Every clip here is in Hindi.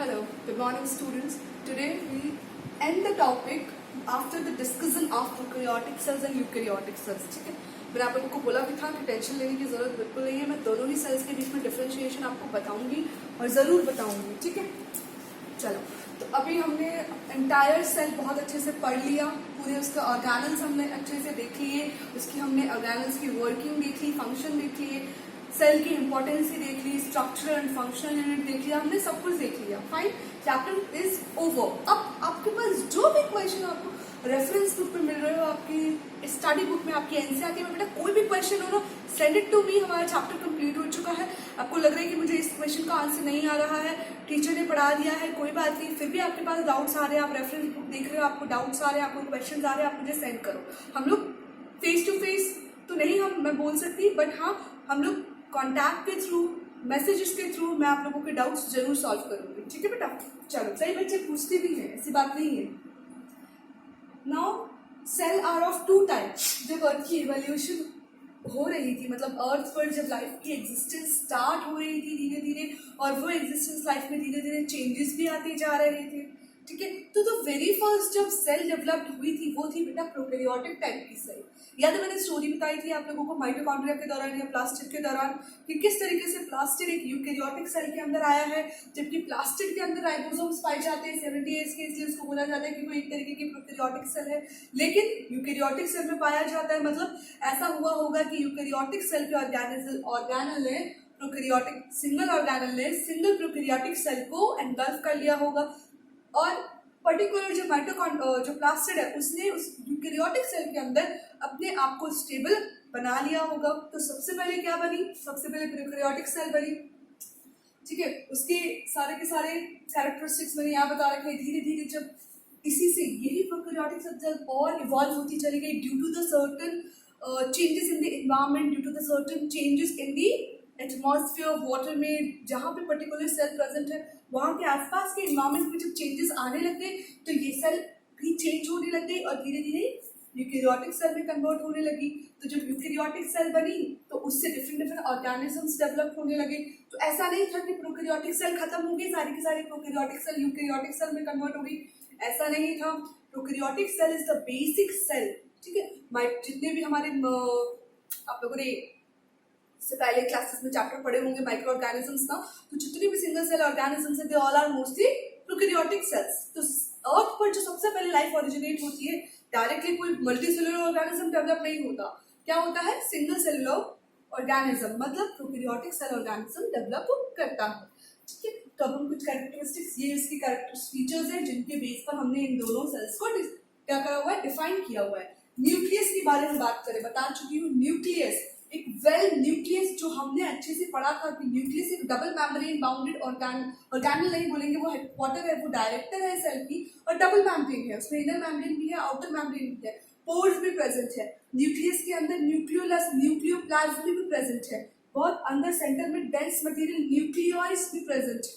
Hello, good morning students. Today we end the topic after the discussion of prokaryotic cells and eukaryotic cells. ठीक है, मैंने आप लोगों को बोला भी था कि टेंशन लेने की जरूरत बिल्कुल नहीं है. मैं दोनों ही सेल्स के बीच में डिफरेंशिएशन आपको बताऊंगी और जरूर बताऊंगी. ठीक है, चलो. तो अभी हमने एंटायर सेल बहुत अच्छे से पढ़ लिया, पूरे उसके ऑर्गेनल्स हमने अच्छे से देख लिए, उसकी हमने ऑर्गेनल्स की वर्किंग देख ली, फंक्शन देख लिए, सेल की इंपॉर्टेंस ही देख ली, स्ट्रक्चरल एंड फंक्शनल यूनिट देख लिया, हमने सब कुछ देख लिया. Fine, chapter is over. अब आपके पास जो भी क्वेश्चन आपको रेफरेंस बुक में मिल रहे हो, आपकी स्टडी बुक में, आपकी एनसीईआरटी में, बेटा कोई भी क्वेश्चन हो ना, सेंड इट टू मी. हमारा चैप्टर कंप्लीट हो चुका है. आपको लग रहा है कि मुझे इस क्वेश्चन का आंसर नहीं आ रहा है, टीचर ने पढ़ा दिया है, कोई बात नहीं, फिर भी आपके पास डाउट्स आ रहे हैं, आप रेफरेंस बुक देख रहे हो, आपको डाउट्स आ रहे हैं, आपको क्वेश्चन आ रहे हैं, आप मुझे सेंड करो. हम लोग फेस टू फेस तो नहीं मैं बोल सकती, बट हाँ हम लोग कॉन्टैक्ट के थ्रू, मैसेजेस के थ्रू मैं आप लोगों के डाउट्स जरूर सॉल्व करूंगी. ठीक है बेटा, चलो. सही बच्चे पूछते भी हैं, ऐसी बात नहीं है. Now cell are of two types. जब अर्थ की इवोल्यूशन हो रही थी, मतलब अर्थ पर जब लाइफ की एग्जिस्टेंस स्टार्ट हो रही थी धीरे धीरे, और वो एग्जिस्टेंस लाइफ में धीरे धीरे चेंजेस भी आते जा रहे थे. ठीक है, तो द वेरी फर्स्ट जब सेल डेवलप्ड हुई थी वो थी बेटा प्रोकैरियोटिक टाइप की सेल. याद है मैंने स्टोरी बताई थी आप लोगों को माइटोकॉन्ड्रिया के दौरान या प्लास्टिड के दौरान, कि किस तरीके से प्लास्टिड एक यूकैरियोटिक सेल के अंदर आया है, जबकि प्लास्टिड के अंदर राइबोसोम्स पाए जाते हैं 78 के, इसलिए उसको बोला जाता है कि वो एक तरीके की प्रोकैरियोटिक सेल है. लेकिन यूकैरियोटिक सेल में पाया जाता है, मतलब ऐसा हुआ होगा कि यूकैरियोटिक सेल के ऑर्गेनल ने प्रोकैरियोटिक सिंगल ऑर्गेनल ने सिंगल प्रोकैरियोटिक सेल को एनगल्फ कर लिया होगा, और पर्टिकुलर जो प्लास्टिड है उसने उस यूकैरियोटिक सेल के अंदर अपने आप को स्टेबल बना लिया होगा. तो सबसे पहले क्या बनी? सबसे पहले प्रोकैरियोटिक सेल बनी. ठीक है, उसके सारे के सारे कैरेक्टरिस्टिक्स मैंने यहाँ बता रखे हैं. धीरे धीरे जब इसी से यही प्रोकैरियोटिक सेल जब और इवॉल्व होती चली गई due to the certain changes in the environment, due to the certain changes in the atmosphere, water में, जहाँ पे पर्टिकुलर सेल प्रेजेंट है वहाँ के आसपास के एनवायरनमेंट में जब चेंजेस आने लग गए तो ये सेल भी चेंज होने लग गई और धीरे धीरे यूकैरियोटिक सेल में कन्वर्ट होने लगी. तो जब यूकैरियोटिक सेल बनी तो उससे डिफरेंट ऑर्गेनिजम्स डेवलप होने लगे. तो ऐसा नहीं था कि प्रोकैरियोटिक सेल खत्म हो गई, सारी की सारी प्रोकैरियोटिक सेल यूकैरियोटिक सेल में कन्वर्ट हो गई, ऐसा नहीं था. Prokaryotic cell is the basic cell. ठीक है, जितने भी हमारे आप लोगों ने से पहले क्लासेस में चैप्टर पढ़े होंगे माइक्रो ऑर्गेनिजम्स का, तो जितने भी सिंगल सेल ऑर्गेनिजम्स हैं they all are mostly prokaryotic cells. तो अर्थ पर जो सबसे पहले लाइफ ओरिजिनेट होती है, डायरेक्टली कोई मल्टी सेलुलर ऑर्गेनिज्म डेवलप नहीं होता. क्या होता है? सिंगल सेलुलर ऑर्गेनिज्म, मतलब प्रोकैरियोटिक सेल ऑर्गेनिज्म डेवलप करता है. ठीक है, तो अब हम कुछ कैरेक्टरिस्टिक्स, ये इसकी फीचर्स हैं जिनके बेस पर हमने इन दोनों सेल्स को क्या करा हुआ है, डिफाइन किया हुआ है. न्यूक्लियस के बारे में बात करें, बता चुकी हूँ. न्यूक्लियस एक न्यूक्लियस जो हमने अच्छे से पढ़ा था कि न्यूक्लियस एक डबल मेम्ब्रेन बाउंडेड ऑर्गेनल नहीं बोलेंगे, वो हेडक्वार्टर है, वो डायरेक्टर है सेल की, और डबल मेम्ब्रेन है, उसमें इनर मेम्ब्रेन भी है, आउटर मेम्ब्रेन भी है, पोर्स भी प्रेजेंट है. न्यूक्लियस के अंदर न्यूक्लियोलस न्यूक्लियोप्लाज्म भी प्रेजेंट है, बहुत अंदर सेंटर में डेंस मटेरियल न्यूक्लियोइड्स भी प्रेजेंट है.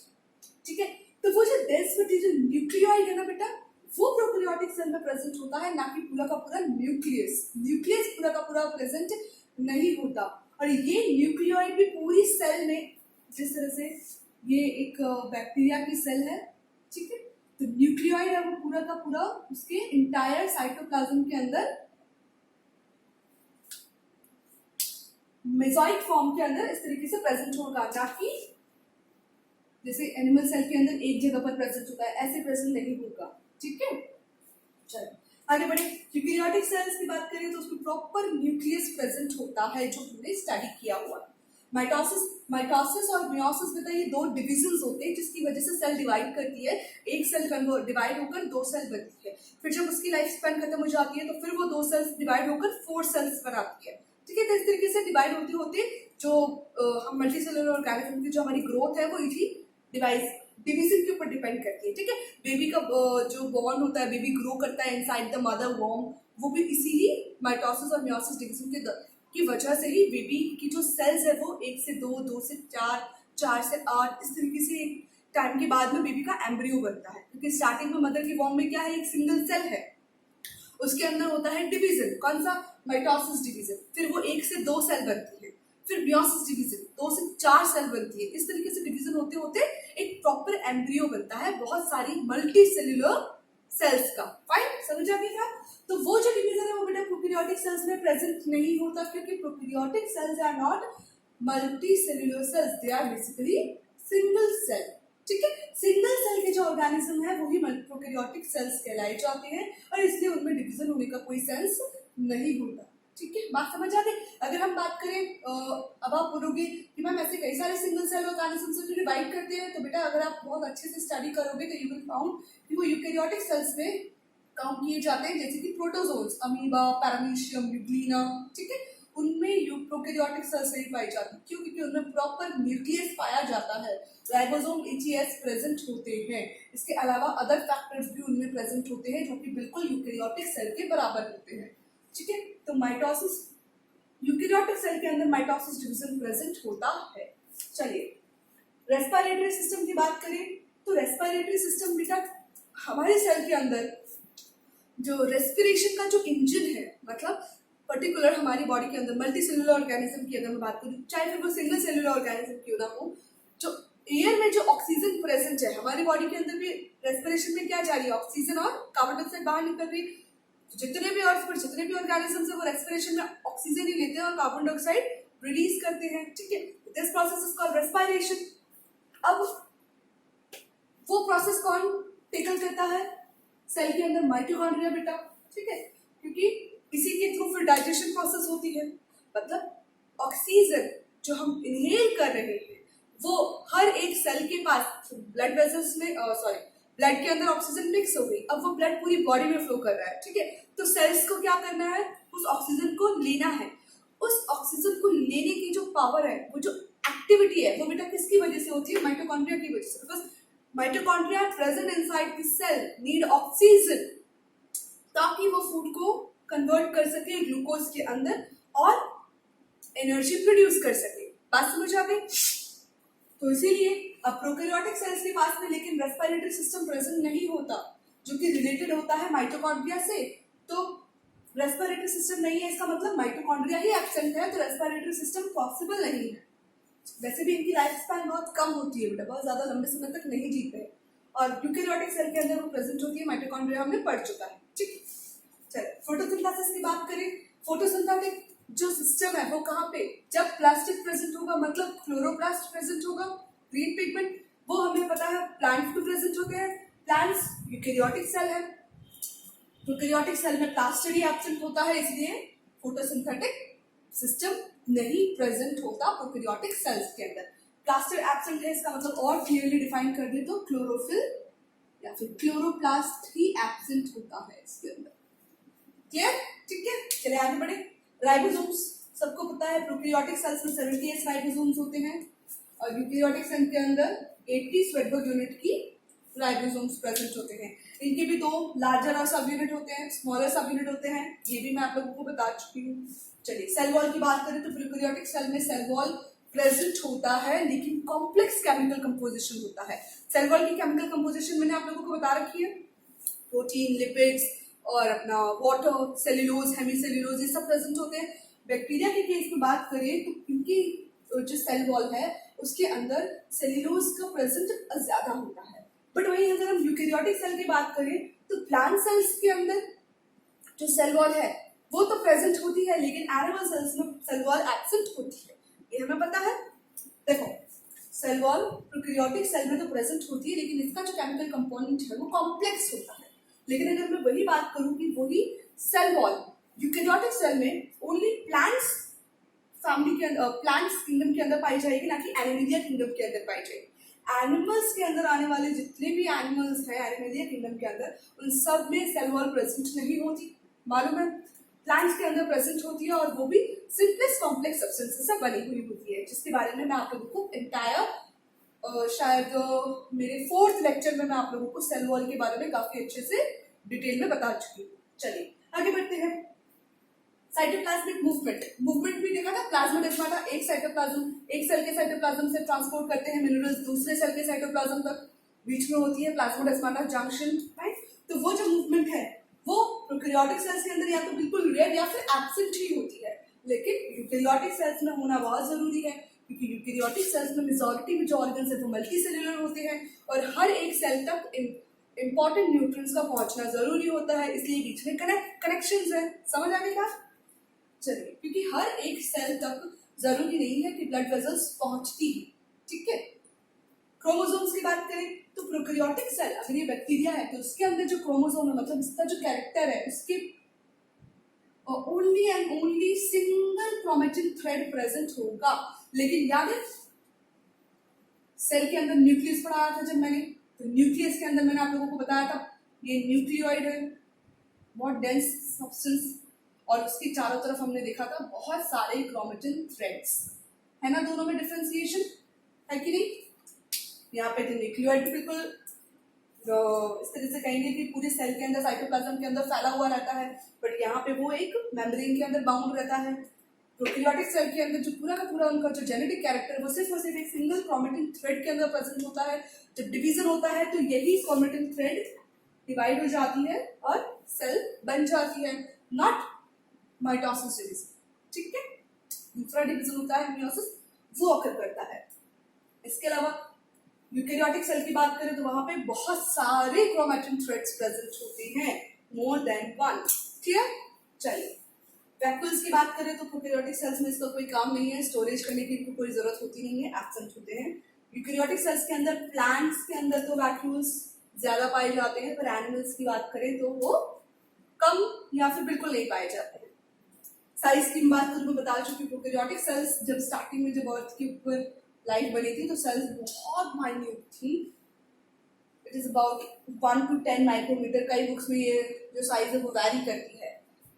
ठीक है, तो वो जो डेंस मटेरियल न्यूक्लियोइड है ना बेटा, वो प्रोकैरियोटिक सेल में प्रेजेंट होता है, ना कि पूरा का पूरा न्यूक्लियस. न्यूक्लियस पूरा का पूरा प्रेजेंट नहीं होता. और ये न्यूक्लियोइड भी पूरी सेल में, जिस तरह से ये एक बैक्टीरिया की सेल है, ठीक है, तो न्यूक्लियोइड है वो पूरा का पूरा उसके इंटायर साइटोप्लाज्म के अंदर मेसोइड फॉर्म के अंदर इस तरीके से प्रेजेंट होगा, ना कि जैसे एनिमल सेल के अंदर एक जगह पर प्रेजेंट होता है, ऐसे प्रेजेंट नहीं होगा. ठीक है, चलो आगे बढ़े. यूकैरियोटिक सेल्स की बात करें तो उसमें प्रॉपर न्यूक्लियस प्रेजेंट होता है, जो हमने स्टडी किया हुआ है. माइटोसिस और मियोसिस में ये दो डिविजन्स होते हैं जिसकी वजह से सेल डिवाइड करती है. एक सेल डिवाइड होकर दो सेल बनती है, फिर जब उसकी लाइफ स्पैन खत्म हो जाती है तो फिर वो दो सेल्स डिवाइड होकर 4 सेल्स बनाती है. ठीक है, तो इस तरीके से डिवाइड होते होते जो हम मल्टी सेलुलर ऑर्गेनिज्म की जो हमारी ग्रोथ है वो इसी डिवीजन के ऊपर डिपेंड करती है. ठीक है, बेबी का जो बॉर्न होता है, बेबी ग्रो करता है इनसाइड द मदर वॉर्म, वो भी इसी ही माइटोसिस और मियोसिस डिवीजन की वजह से ही बेबी की जो सेल्स है वो 1 से 2, 2 से 4, 4 से 8 इस तरीके से टाइम के बाद में बेबी का एम्ब्रियो बनता है. क्योंकि स्टार्टिंग में मदर की वॉर्म में क्या है, एक सिंगल सेल है, उसके अंदर होता है डिवीजन. कौन सा? Mitosis division. फिर वो 1 से 2 सेल बनती है, फिर मियोसिस डिवीजन, 2 से 4 सेल बनती है। इस तरीके से डिवीजन होते होते एक प्रॉपर एम्ब्रियो बनता है, बहुत सारी मल्टी सेल्यूलर सेल्स का। फाइन, समझ आ गया था। तो वो जो डिवीजन है वो बेटा प्रोकैरियोटिक सेल्स में प्रेजेंट नहीं होता, क्योंकि prokaryotic cells are not multicellular cells, they are basically single cell. ठीक है, सिंगल सेल के जो ऑर्गेनिज्म है वही प्रोकैरियोटिक सेल्स कहलाए जाते हैं, और इसलिए उनमें डिवीजन होने का कोई सेंस नहीं होता। ठीक है, बात समझ आ गई। अगर हम बात करें, अब आप बोलोगे कि मैम ऐसे कई सारे सिंगल सेल ऑर्गेनिज्म से डिवाइड करते हैं, तो बेटा अगर आप बहुत अच्छे से स्टडी करोगे तो यू विल फाउंड कि वो यूकैरियोटिक सेल्स में काउंट किए जाते हैं, जैसे कि प्रोटोजोन्स, अमीबा, पैरामीशियम, यूग्लिना। ठीक है, उनमें प्रोकैरियोटिक सेल्स नहीं पाई जाती। क्यों? क्योंकि उनमें प्रॉपर न्यूक्लियस पाया जाता है, राइबोसोम, एटीएस प्रेजेंट होते हैं। इसके अलावा अदर फैक्टर्स भी उनमें प्रेजेंट होते हैं, जो कि बिल्कुल यूकैरियोटिक सेल के बराबर होते हैं। ठीक है, तो माइटोसिस, यूकैरियोटिक सेल के अंदर माइटोसिस डिवीजन प्रेजेंट होता है। चलिए, रेस्पिरेटरी सिस्टम की बात करें तो रेस्पिरेटरी सिस्टम बेटा हमारे सेल के अंदर जो रेस्पिरेशन का जो इंजन है, मतलब पर्टिकुलर हमारी बॉडी के अंदर मल्टी सेल्यूलर ऑर्गेनिज्म की अगर मैं बात करूँ, चाहे फिर वो सिंगल सेल्यूलर ऑर्गेनिज्म क्यों ना हो, जो एयर में जो ऑक्सीजन प्रेजेंट है हमारी बॉडी के अंदर भी रेस्पिरेशन में क्या जा रही है, ऑक्सीजन और कार्बन डाइऑक्साइड बाहर निकल रही है। जितने भी अर्थ पर जितने भी ऑर्गेनिज्म है वो रेस्पिरेशन में ऑक्सीजन ही लेते हैं और कार्बन डाइऑक्साइड रिलीज करते हैं। ठीक है, this process is called respiration. अब वो प्रोसेस कौन टेकल करता है? सेल के अंदर माइटोकॉन्ड्रिया बेटा। ठीक है, क्योंकि इसी के थ्रू फिर डाइजेशन प्रोसेस होती है, मतलब ऑक्सीजन जो हम इनहेल कर रहे हैं वो हर एक सेल के पास ब्लड वेसल्स में, सॉरी, ब्लड के अंदर ऑक्सीजन मिक्स हो गई, अब वो ब्लड पूरी बॉडी में फ्लो कर रहा है। ठीक है, तो सेल्स को क्या करना है, उस ऑक्सीजन को लेना है। उस ऑक्सीजन को लेने की जो पावर है, वो जो एक्टिविटी है, वो बेटा किसकी वजह से होती है? माइटोकॉन्ड्रिया की वजह से। Because mitochondria present inside the cell need oxygen, ताकि वो फूड को कन्वर्ट कर सके ग्लूकोज के अंदर और एनर्जी प्रोड्यूस कर सके। बात समझ आ गई? तो इसीलिए अब प्रोकैरियोटिक सेल्स के पास में लेकिन रेस्पिरेटरी सिस्टम प्रेजेंट नहीं होता, जो कि रिलेटेड होता है माइटोकॉन्ड्रिया से। तो रेस्पिरेटरी सिस्टम नहीं है, इसका मतलब माइटोकॉन्ड्रिया ही एब्सेंट है, तो रेस्पिरेटरी सिस्टम पॉसिबल नहीं है। वैसे भी इनकी लाइफ स्पैन बहुत कम होती है बेटा, बहुत ज्यादा लंबे समय तक नहीं जीते हैं, और यूकैरियोटिक सेल के अंदर वो प्रेजेंट होती है, माइटोकॉन्ड्रिया हमने पढ़ चुका है। ठीक, चलिए फोटोसिंथेसिस की बात करें। फोटोसिंथेटिक जो सिस्टम है वो कहाँ पे? जब प्लास्टिक प्रेजेंट होगा, मतलब क्लोरोप्लास्ट प्रेजेंट होगा, ग्रीन पिगमेंट, वो हमें पता है प्लांट्स में प्रेजेंट होते हैं। प्लांट्स यूकैरियोटिक सेल है, यूकैरियोटिक सेल में प्लास्टर ही एब्सेंट होता है, इसलिए फोटोसिंथेटिक सिस्टम नहीं प्रेजेंट होता प्रोकैरियोटिक सेल्स के अंदर। प्लास्टर एब्सेंट है, इसका मतलब और क्लियरली डिफाइन कर दे तो क्लोरोफिल या फिर क्लोरोप्लास्ट ही एब्सेंट होता है इसके अंदर। क्लियर? ठीक है, चलिए आगे बढ़े। राइबोसोम्स, सबको पता है प्रोकैरियोटिक सेल्स में 78 राइबोसोम्स होते हैं, और यूकैरियोटिक सेल के अंदर 80 स्वेटबर्ग यूनिट की राइबोसोम्स प्रेजेंट होते हैं। इनके भी 2 लार्जर और सब यूनिट होते हैं, स्मॉलर सब यूनिट होते हैं, ये भी मैं आप लोगों को बता चुकी हूँ। चलिए सेल वॉल की बात करें तो प्रोकैरियोटिक सेल में सेल वॉल प्रेजेंट होता है, लेकिन कॉम्प्लेक्स केमिकल कंपोजिशन होता है। सेल वॉल की केमिकल कंपोजिशन मैंने आप लोगों को बता रखी है, प्रोटीन, लिपिड्स और अपना वाटर, सेल्यूलोज, हेमीसेल्यूलोज, ये सब प्रेजेंट होते हैं। बैक्टीरिया के केस में बात करें तो इनकी जो सेल वॉल है उसके अंदर सेल्यूलोज का प्रेजेंट ज्यादा होता है। बट वहीं अगर हम यूकैरियोटिक सेल की बात करें तो प्लांट सेल्स के अंदर जो सेल वॉल है वो तो प्रेजेंट होती है, लेकिन एनिमल सेल्स में सेल वॉल एब्सेंट होती है, ये हमें पता है। देखो सेल वॉल प्रोकैरियोटिक सेल में तो प्रेजेंट होती है, लेकिन इसका जो केमिकल कंपोनेंट है वो कॉम्प्लेक्स होता है। लेकिन अगर मैं वही बात करूं कि वही सेल वॉल यूकैरियोटिक सेल में ओनली प्लांट्स फैमिली के अंदर, प्लांट्स किंगडम के अंदर पाई जाएगी, ना कि एनिमलिया किंगडम के अंदर पाई जाएगी। एनिमल्स के अंदर आने वाले जितने भी एनिमल्स हैं एनिमलिया किंगडम के अंदर, उन सब में सेल वॉल प्रेजेंट नहीं होती, मालूम है। प्लांट्स के अंदर प्रेजेंट होती है, और वो भी सिंपलेस्ट कॉम्प्लेक्स सब्सटेंसेस से बनी हुई होती है, जिसके बारे में मैं आप लोगों को एंटायर शायद मेरे 4th लेक्चर में मैं आप लोगों को सेल वॉल के बारे में काफी अच्छे से डिटेल में बता चुकी हूँ। चलिए आगे बढ़ते हैं। साइटोप्लाज्मिक मूवमेंट भी देखा था। प्लाज्माडेस्माटा एक साइटोप्लाज्म, एक सेल के साइटोप्लाज्म से ट्रांसपोर्ट करते हैं मिनरल्स दूसरे सेल के साइटोप्लाज्म तक, बीच में होती है प्लाज्माडेस्माटा जंक्शन, राइट। तो वो जो मूवमेंट है वो प्रोकैरियोटिक सेल्स के अंदर या तो बिल्कुल रेयर या फिर एब्सेंट ही होती है, लेकिन यूकेरियोटिक सेल्स में होना बहुत जरूरी है, क्योंकि यूकेरियोटिक सेल्स में मेजॉरिटी में जो ऑर्गन्स है वो मल्टी सेलुलर होते हैं और हर एक सेल तक इंपॉर्टेंट न्यूट्रिएंट्स का पहुंचना जरूरी होता है, इसलिए बीच में कनेक्शंस है। समझ आ गई बात? चलिए, क्योंकि हर एक सेल तक जरूरी नहीं है कि ब्लड वेसल्स पहुंचती ही, ठीक है। क्रोमोसोम्स की बात करें तो प्रोकैरियोटिक सेल अगर ये बैक्टीरिया है तो उसके अंदर जो क्रोमोसोम है, मतलब इसका जो कैरेक्टर है, उसके only and only single chromatin thread present होगा। लेकिन याद है सेल के अंदर न्यूक्लियस पढ़ाया था जब मैंने, तो न्यूक्लियस के अंदर मैंने आप लोगों को बताया था ये न्यूक्लियोइड है, बहुत डेंस सब्सटेंस, और उसके चारों तरफ हमने देखा था बहुत सारे क्रोमेटिन थ्रेड्स, है ना। दोनों में डिफरेंशिएशन है कि नहीं? यहाँ पे तो न्यूक्लियोइड बिल्कुल इस तरह से कहेंगे कि पूरे सेल के अंदर साइटोप्लाज्म के अंदर फैला हुआ रहता है, बट यहाँ पे वो एक मेम्ब्रेन के अंदर बाउंड रहता है। प्रोकैरियोटिक सेल के अंदर जो पूरा का पूरा उनका जो जेनेटिक कैरेक्टर है वो सिर्फ और सिर्फ एक सिंगल क्रोमेटिन थ्रेड के अंदर प्रेजेंट होता है। जब डिवीजन होता है तो यही क्रोमेटिन थ्रेड डिवाइड हो जाती है और सेल बन जाती है, नॉट माइटोसिस डिवीजन, ठीक है। दूसरा डिवीजन होता है मियोसिस, वो ऑकर करता है। इसके अलावा यूकेरियोटिक सेल की बात करें तो वहां पे बहुत सारे क्रोमेटिन थ्रेड्स प्रेजेंट होते हैं, मोर देन वन, ठीक है। चलिए, वैक्यूल्स की बात करें तो प्रोकैरियोटिक सेल्स में इसका कोई काम नहीं है, स्टोरेज करने की इनको कोई जरूरत होती नहीं है, एब्सेंट होते हैं। यूकेरियोटिक सेल्स के अंदर, प्लांट्स के अंदर तो वैक्यूल्स ज्यादा पाए जाते हैं, पर एनिमल्स की बात करें तो वो कम या फिर बिल्कुल नहीं पाए जाते हैं। साइज की बात करूँ, मैं बता चुकी, प्रोकैरियोटिक सेल्स जब स्टार्टिंग में जब अर्थ के ऊपर लाइफ बनी थी तो सेल्स बहुत माइन्यूट थी, it is about 1 to 10 micrometre. कई बुक्स में ये जो साइज है वो वैरी करती है,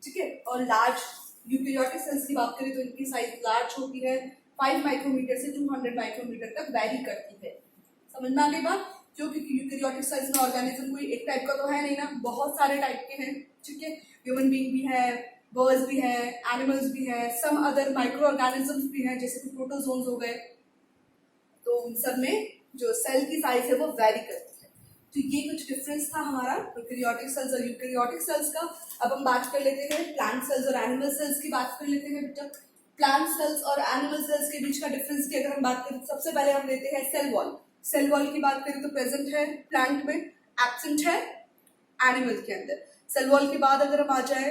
ठीक है। और लार्ज यूकेरियोटिक सेल्स की बात करें तो इनकी साइज लार्ज होती है, 5 माइक्रोमीटर से 200 माइक्रोमीटर तक वैरी करती है। समझ में आ गई बात? क्यों? क्योंकि यूकेरियोटिक सेल्स में ऑर्गेनिज्म कोई एक टाइप का तो है नहीं ना, बहुत सारे टाइप के हैं, ठीक है। ह्यूमन बीइंग भी है, बर्ड्स भी है, एनिमल्स भी है, सम अदर माइक्रो ऑर्गेनिजम्स भी हैं, जैसे कि प्रोटोजोन्स हो गए। तो उन सब में जो सेल की साइज है वो वैरी करती है। तो ये कुछ डिफरेंस था हमारा प्रोकैरियोटिक सेल्स और यूकेरियोटिक सेल्स का। अब हम बात कर लेते हैं प्लांट सेल्स और एनिमल सेल्स की बात कर लेते हैं बेटा। प्लांट सेल्स और एनिमल सेल्स के बीच का डिफरेंस की अगर हम बात करें, सबसे पहले हम लेते हैं सेल वॉल। सेल वॉल की बात करें तो प्रेजेंट है प्लांट में, एब्सेंट है एनिमल के अंदर। सेल वॉल के बाद अगर हम आ जाए,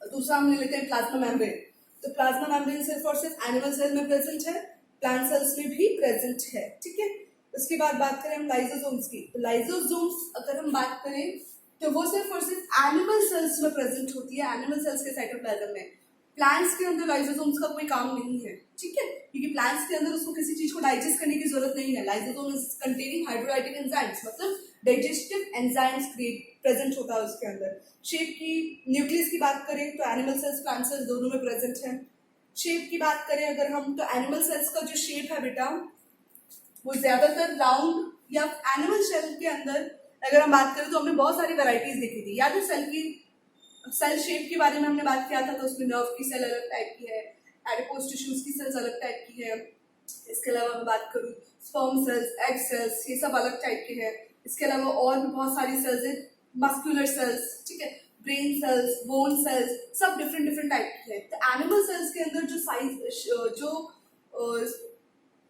दूसरा हम ले लेते हैं प्लाज्मा मेम्ब्रेन। तो प्लाज्मा मेम्ब्रेन सिर्फ और सिर्फ एनिमल सेल में प्रेजेंट है, प्लांट सेल्स में भी प्रेजेंट है, ठीक है। उसके बाद बात करें हम लाइसोसोम्स की, तो लाइसोसोम्स अगर हम बात करें तो वो सिर्फ और सिर्फ एनिमल सेल्स में प्रेजेंट होती है, एनिमल सेल्स के साइटोप्लाज्म में। प्लांट्स के अंदर लाइसोसोम्स का कोई काम नहीं है, ठीक है, क्योंकि प्लांट्स के अंदर उसको किसी चीज को डाइजेस्ट करने की जरूरत नहीं है। Lysosome is containing hydrolytic enzymes, मतलब डाइजेस्टिव एंजाइम्स प्रेजेंट होता है उसके अंदर। शेप की, न्यूक्लियस की बात करें तो एनिमल सेल्स प्लांट सेल्स दोनों में प्रेजेंट है। शेप की बात करें अगर हम, तो एनिमल सेल्स का जो शेप है बेटा वो ज्यादातर राउंड, या एनिमल सेल के अंदर अगर हम बात करें तो हमने बहुत सारी वैरायटीज देखी थी। याद है सेल की, सेल शेप के बारे में हमने बात किया था, तो उसमें नर्व की सेल अलग टाइप की है, एडिपोज टिश्यूज की सेल्स अलग टाइप की है। इसके अलावा मैं बात करूँ स्पर्म सेल्स, एग सेल्स, ये सब अलग टाइप के हैं। इसके अलावा और भी बहुत सारी सेल्स है, मस्कुलर सेल्स, ठीक है, ब्रेन सेल्स, बोन सेल्स, सब डिफरेंट डिफरेंट टाइप की है। तो एनिमल सेल्स के अंदर जो साइज, जो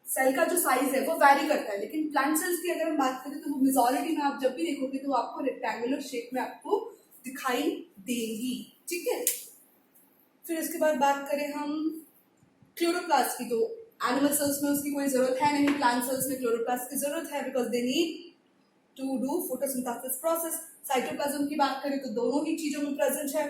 सेल का जो साइज है वो वैरी करता है, लेकिन प्लांट सेल्स की अगर हम बात करें तो वो मेजॉरिटी में आप जब भी देखोगे तो आपको रेक्टेंगुलर शेप में आपको दिखाई देंगी, ठीक है। फिर इसके बाद बात करें हम क्लोरोप्लास्ट की, तो एनिमल सेल्स में उसकी कोई जरूरत है नहीं, प्लांट सेल्स में क्लोरोप्लास्ट की जरूरत है, because they need to do photosynthesis process. Cytoplasm की बात करें तो दोनों ही चीजों में प्रेजेंट है,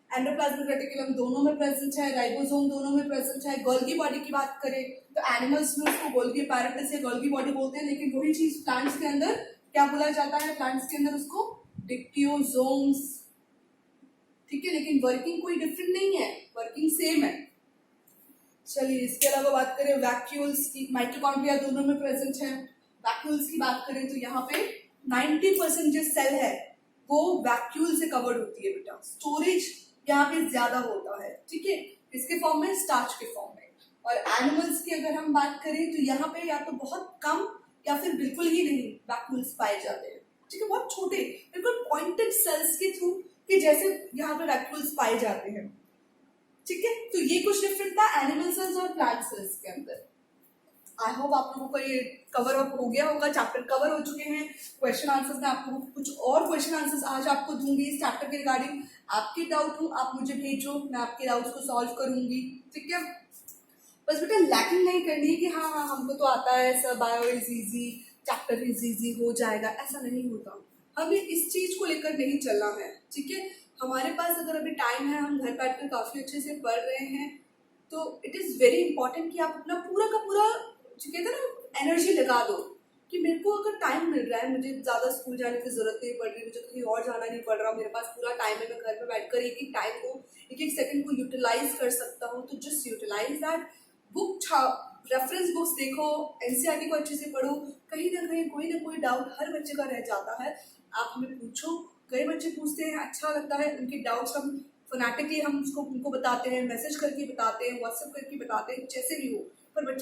एंडोप्लाज्मिक रेटिकुलम दोनों में प्रेजेंट है, राइबोसोम दोनों में प्रेजेंट है। गोल्गी बॉडी की बात करें तो एनिमल्स में उसको गोल्गी अपैरेटस या गोल्गी बॉडी बोलते हैं, लेकिन वही चीज प्लांट्स के अंदर क्या बोला जाता है, प्लांट्स के अंदर उसको डिक्टियोसोम्स, ठीक है, लेकिन वर्किंग कोई डिफरेंट नहीं है, वर्किंग सेम है। चलिए, इसके अलावा बात करें वैक्यूल्स की, माइटोकॉन्ड्रिया दोनों में प्रेजेंट है। वैक्यूल्स की बात करें तो यहाँ पे 90% जो सेल है वो वैक्यूल से कवर्ड होती है बेटा। स्टोरेज यहाँ पे ज्यादा होता है, ठीक है, इसके फॉर्म में, स्टार्च के फॉर्म में। और एनिमल्स की अगर हम बात करें तो यहाँ पे या तो बहुत कम या फिर बिल्कुल ही नहीं वैक्यूल्स पाए जाते हैं, ठीक है, बहुत छोटे बिल्कुल पॉइंटेड सेल्स के थ्रू कि जैसे यहाँ पे वैक्यूल्स पाए जाते हैं, ठीक है, तो ये कुछ डिफरेंट था एनिमल सेल्स और प्लांट सेल्स के अंदर। आई होप आप लोगों को ये कवर अप हो गया होगा, चैप्टर कवर हो चुके हैं। क्वेश्चन आंसर्स में आप लोगों को कुछ और क्वेश्चन आंसर्स आज आपको दूंगी इस चैप्टर के रिगार्डिंग। आपके डाउट हो आप मुझे भेजो, मैं आपके डाउट्स को सॉल्व करूंगी। ठीक है, बस बेटा लैकिंग नहीं करनी है कि हाँ हाँ हमको तो आता है sir, bio is easy, chapter is easy, हो जाएगा, ऐसा नहीं होता। हमें इस चीज को लेकर नहीं चलना है। ठीक है, हमारे पास अगर अभी टाइम है, हम घर बैठ कर काफी अच्छे से पढ़ रहे हैं, तो इट इज वेरी इंपॉर्टेंट कि आप अपना पूरा का पूरा जो कहते हैं ना एनर्जी लगा दो कि मेरे को अगर टाइम मिल रहा है, मुझे ज्यादा स्कूल जाने की जरूरत नहीं पड़ रही, मुझे कहीं और जाना नहीं पड़ रहा, मेरे पास पूरा टाइम है, मैं घर में बैठकर एक एक टाइम को, एक एक सेकंड को यूटिलाइज कर सकता हूँ, तो just utilise that. Book reference books देखो, एनसीईआरटी को अच्छे से पढ़ो, कहीं ना कोई डाउट हर बच्चे का रह जाता है, आप हमें पूछो। कई बच्चे पूछते हैं, अच्छा लगता है, उनके डाउट्स हम फनाटिकली हम उसको उनको बताते हैं, मैसेज करके बताते हैं, व्हाट्सएप करके बताते हैं, जैसे भी हो, पर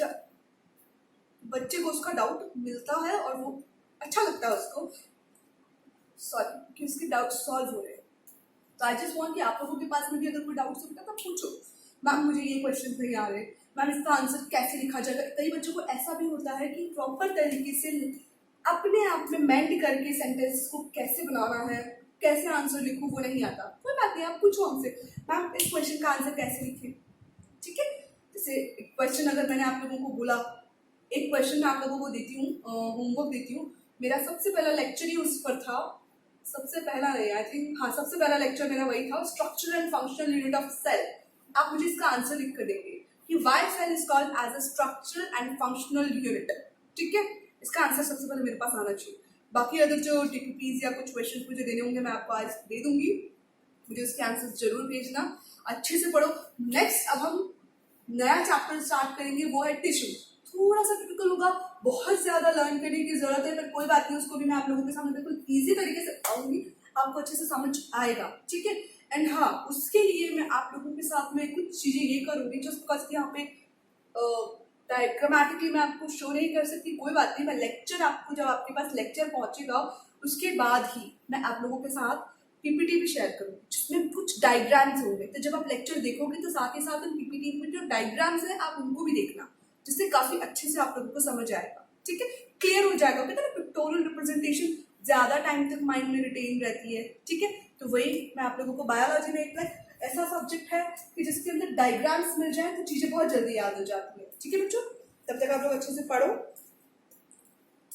बच्चे को उसका डाउट मिलता है और वो अच्छा लगता है उसको, सॉरी कि उसके डाउट सॉल्व हो रहे हैं। तो आई जस्ट वांट कि आप लोगों के पास में भी अगर कोई डाउट होता है तो पूछो, मैम मुझे ये क्वेश्चन नहीं आ रहे, मैम इसका आंसर कैसे लिखा जाएगा। कई बच्चों को ऐसा भी होता है कि प्रॉपर तरीके से अपने आप में मेंड करके सेंटेंस को कैसे बनाना है, कैसे आंसर लिखूं, वो नहीं आता। कोई बात नहीं, आप पूछो हमसे, मैम इस क्वेश्चन का आंसर कैसे लिखें। ठीक है, जैसे क्वेश्चन अगर मैंने आप लोगों को बोला, एक क्वेश्चन मैं आप लोगों को देती हूँ, होमवर्क देती हूँ। मेरा सबसे पहला लेक्चर ही उस पर था, सबसे पहला नहीं आई थिंक, हाँ सबसे पहला लेक्चर मेरा वही था, structure and functional unit of cell. आप मुझे इसका आंसर लिख कर देंगे कि why cell is called as a structure and functional unit. ठीक है, इसका आंसर सबसे पहले मेरे पास आना चाहिए। बाकी अगर जो टीपीपीज या कुछ क्वेश्चन मुझे देने होंगे मैं आपको आज दे दूंगी, मुझे उसके आंसर जरूर भेजना। अच्छे से पढ़ो। नेक्स्ट अब हम नया चैप्टर स्टार्ट करेंगे, वो है टिश्यू। थोड़ा सा टिपिकल होगा, बहुत ज्यादा लर्न करने की जरूरत है, पर कोई बात नहीं, उसको भी मैं आप लोगों के सामने बिल्कुल इजी तरीके से आऊंगी, आपको अच्छे से समझ आएगा। ठीक है, एंड हाँ उसके लिए मैं आप लोगों के साथ में कुछ चीजें ये करूंगी जस्ट बिकॉज कि यहाँ पे डायग्रामेटिकली मैं आपको शो नहीं कर सकती, कोई बात नहीं, मैं लेक्चर आपको जब आपके पास लेक्चर पहुंचेगा उसके बाद ही मैं आप लोगों के साथ पीपीटी भी शेयर करूंगी जिसमें कुछ डायग्राम्स होंगे। तो जब आप लेक्चर देखोगे तो साथ ही साथ उन पीपीटी में जो डायग्राम्स है आप उनको भी देखना, जिससे काफी अच्छे से आप लोगों को समझ आएगा। ठीक है, क्लियर हो जाएगा। कहते हैं ना पिक्टोरियल रिप्रेजेंटेशन ज्यादा टाइम तक माइंड में रिटेन रहती है। ठीक है, तो वही मैं आप लोगों को बायोलॉजी में एक ऐसा सब्जेक्ट है कि जिसके अंदर डायग्राम्स मिल जाए तो चीजें बहुत जल्दी याद हो जाती है। ठीक है बच्चों, तब तक आप लोग अच्छे से पढ़ो,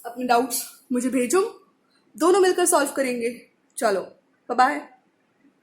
अपने डाउट्स मुझे भेजो, दोनों मिलकर सॉल्व करेंगे। चलो बाय बाय।